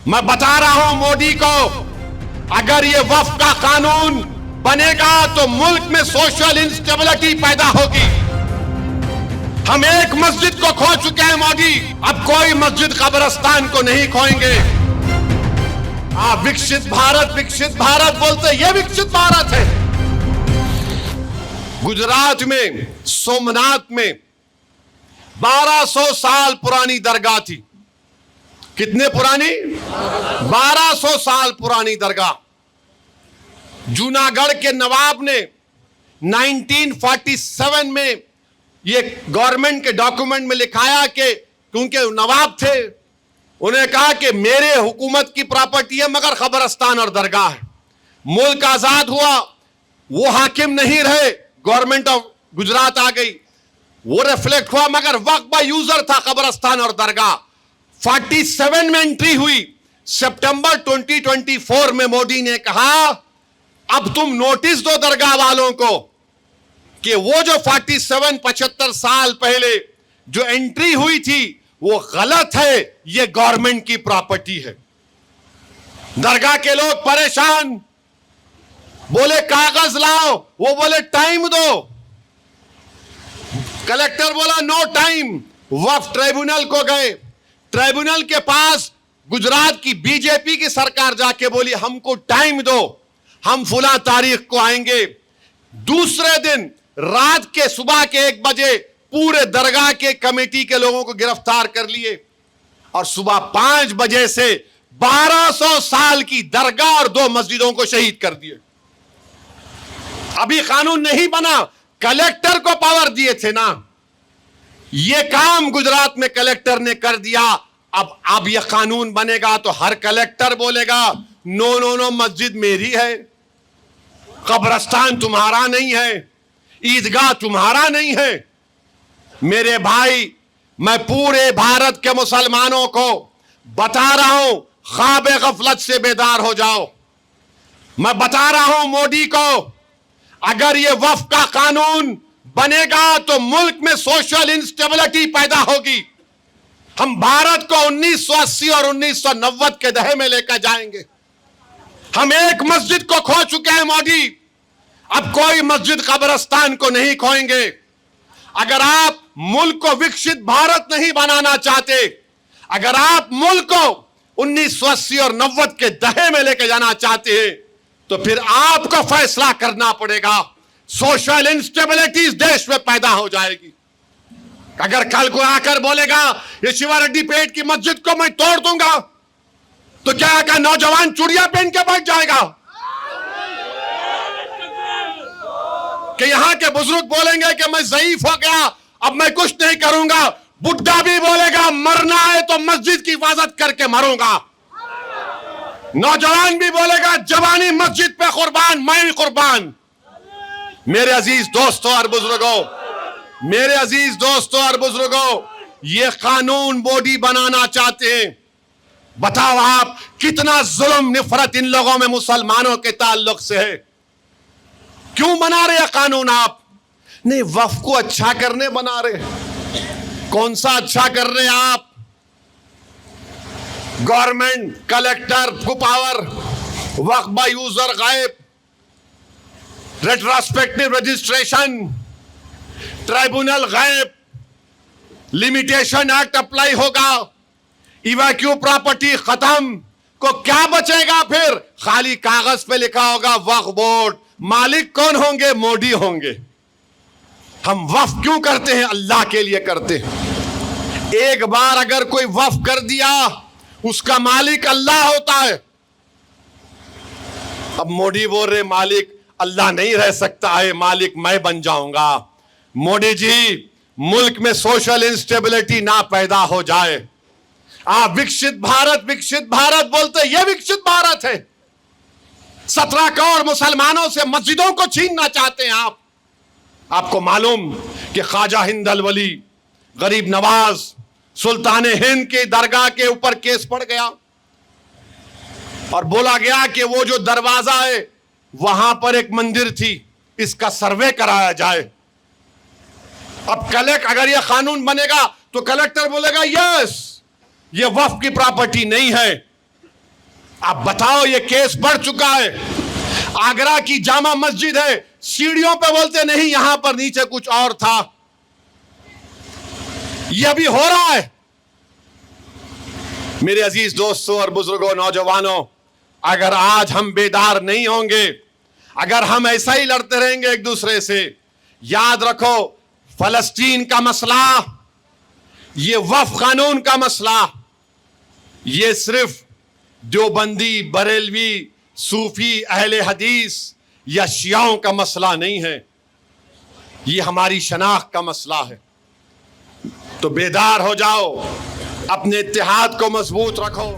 मैं बता रहा हूं मोदी को, अगर ये वक्फ का कानून बनेगा तो मुल्क में सोशल इंस्टेबिलिटी पैदा होगी। हम एक मस्जिद को खो चुके हैं मोदी, अब कोई मस्जिद कब्रिस्तान को नहीं खोएंगे। आप विकसित भारत बोलते, ये विकसित भारत है। गुजरात में सोमनाथ में 1200 साल पुरानी दरगाह थी। कितने पुरानी? 1200 साल पुरानी दरगाह। जूनागढ़ के नवाब ने 1947 में ये गवर्नमेंट के डॉक्यूमेंट में लिखाया कि क्योंकि नवाब थे, उन्हें कहा कि मेरे हुकूमत की प्रॉपर्टी है मगर कब्रिस्तान और दरगाह है। मुल्क आजाद हुआ, वो हाकिम नहीं रहे, गवर्नमेंट ऑफ गुजरात आ गई, वो रिफ्लेक्ट हुआ, मगर वक्फ बाय यूजर था कब्रिस्तान और दरगाह। 47 में एंट्री हुई। सितंबर 2024 में मोदी ने कहा अब तुम नोटिस दो दरगाह वालों को कि वो जो 75 साल पहले जो एंट्री हुई थी वो गलत है, ये गवर्नमेंट की प्रॉपर्टी है। दरगाह के लोग परेशान, बोले कागज लाओ, वो बोले टाइम दो। कलेक्टर बोला नो टाइम। वक्फ ट्राइब्यूनल को गए, ट्राइब्यूनल के पास गुजरात की बीजेपी की सरकार जाके बोली हमको टाइम दो, हम फुला तारीख को आएंगे। दूसरे दिन रात के सुबह के 1 बजे पूरे दरगाह के कमेटी के लोगों को गिरफ्तार कर लिए और सुबह 5 बजे से 1200 साल की दरगाह और 2 मस्जिदों को शहीद कर दिए। अभी कानून नहीं बना, कलेक्टर को पावर दिए थे ना, यह काम गुजरात में कलेक्टर ने कर दिया। अब यह कानून बनेगा तो हर कलेक्टर बोलेगा नो नो नो, मस्जिद मेरी है, कब्रिस्तान तुम्हारा नहीं है, ईदगाह तुम्हारा नहीं है। मेरे भाई, मैं पूरे भारत के मुसलमानों को बता रहा हूं, ख्वाब गफलत से बेदार हो जाओ। मैं बता रहा हूं मोदी को, अगर यह वक्फ का कानून बनेगा तो मुल्क में सोशल इंस्टेबिलिटी पैदा होगी। हम भारत को 1980 और 1990 के दहे में लेकर जाएंगे। हम एक मस्जिद को खो चुके हैं मोदी, अब कोई मस्जिद कब्रिस्तान को नहीं खोएंगे। अगर आप मुल्क को विकसित भारत नहीं बनाना चाहते, अगर आप मुल्क को 1980 और 90 के दहे में लेकर जाना चाहते हैं, तो फिर आपको फैसला करना पड़ेगा। सोशल इंस्टेबिलिटी इस देश में पैदा हो जाएगी। अगर कल को आकर बोलेगा ये शिवा रेड्डी पेट की मस्जिद को मैं तोड़ दूंगा, तो क्या का नौजवान चूड़ियां पहन के बैठ जाएगा? कि यहां के बुजुर्ग बोलेंगे कि मैं ज़ईफ हो गया, अब मैं कुछ नहीं करूंगा। बुढ़ा भी बोलेगा मरना है तो मस्जिद की हिफाजत करके मरूंगा। नौजवान भी बोलेगा जवानी मस्जिद पे कुर्बान, मैं भी कुर्बान। मेरे अजीज दोस्तों और बुजुर्गों, मेरे अजीज दोस्तों और बुजुर्गों, ये कानून मोदी बनाना चाहते हैं। बताओ आप कितना जुल्म निफरत इन लोगों में मुसलमानों के ताल्लुक से है। क्यों बना रहे कानून आप? नहीं, वक्फ को अच्छा करने बना रहे। कौन सा अच्छा कर रहे आप? गवर्नमेंट, कलेक्टर को पावर, वक्फ बाय यूजर गायब, रेट्रोस्पेक्टिव रजिस्ट्रेशन, ट्राइब्यूनल गायब, लिमिटेशन एक्ट अप्लाई होगा, इवैक्यू प्रॉपर्टी खत्म। को क्या बचेगा फिर? खाली कागज पे लिखा होगा वक्फ बोर्ड। मालिक कौन होंगे? मोदी होंगे। हम वक्फ क्यों करते हैं? अल्लाह के लिए करते हैं। एक बार अगर कोई वक्फ कर दिया, उसका मालिक अल्लाह होता है। अब मोदी बोल रहे मालिक अल्लाह नहीं रह सकता है, मालिक मैं बन जाऊंगा। मोदी जी, मुल्क में सोशल इंस्टेबिलिटी ना पैदा हो जाए। आप विकसित भारत बोलते, ये विकसित भारत है। 17 करोड़ मुसलमानों से मस्जिदों को छीनना चाहते हैं आप। आपको मालूम कि ख्वाजा हिंद अल वली, गरीब नवाज, सुल्तान हिंद के दरगाह के ऊपर केस पड़ गया और बोला गया कि वो जो दरवाजा है वहां पर एक मंदिर थी, इसका सर्वे कराया जाए। अब अगर यह कानून बनेगा तो कलेक्टर बोलेगा यस, ये वक्फ की प्रॉपर्टी नहीं है, अब बताओ, ये केस बढ़ चुका है। आगरा की जामा मस्जिद है, सीढ़ियों पे बोलते नहीं यहां पर नीचे कुछ और था। यह भी हो रहा है। मेरे अजीज दोस्तों और बुजुर्गों, नौजवानों, अगर आज हम बेदार नहीं होंगे, अगर हम ऐसा ही लड़ते रहेंगे एक दूसरे से, याद रखो फलस्तीन का मसला, ये वक्फ कानून का मसला, ये सिर्फ देवबंदी, बरेलवी, सूफी, अहले हदीस या शियाओं का मसला नहीं है, ये हमारी शनाख्त का मसला है। तो बेदार हो जाओ, अपने इत्तेहाद को मजबूत रखो।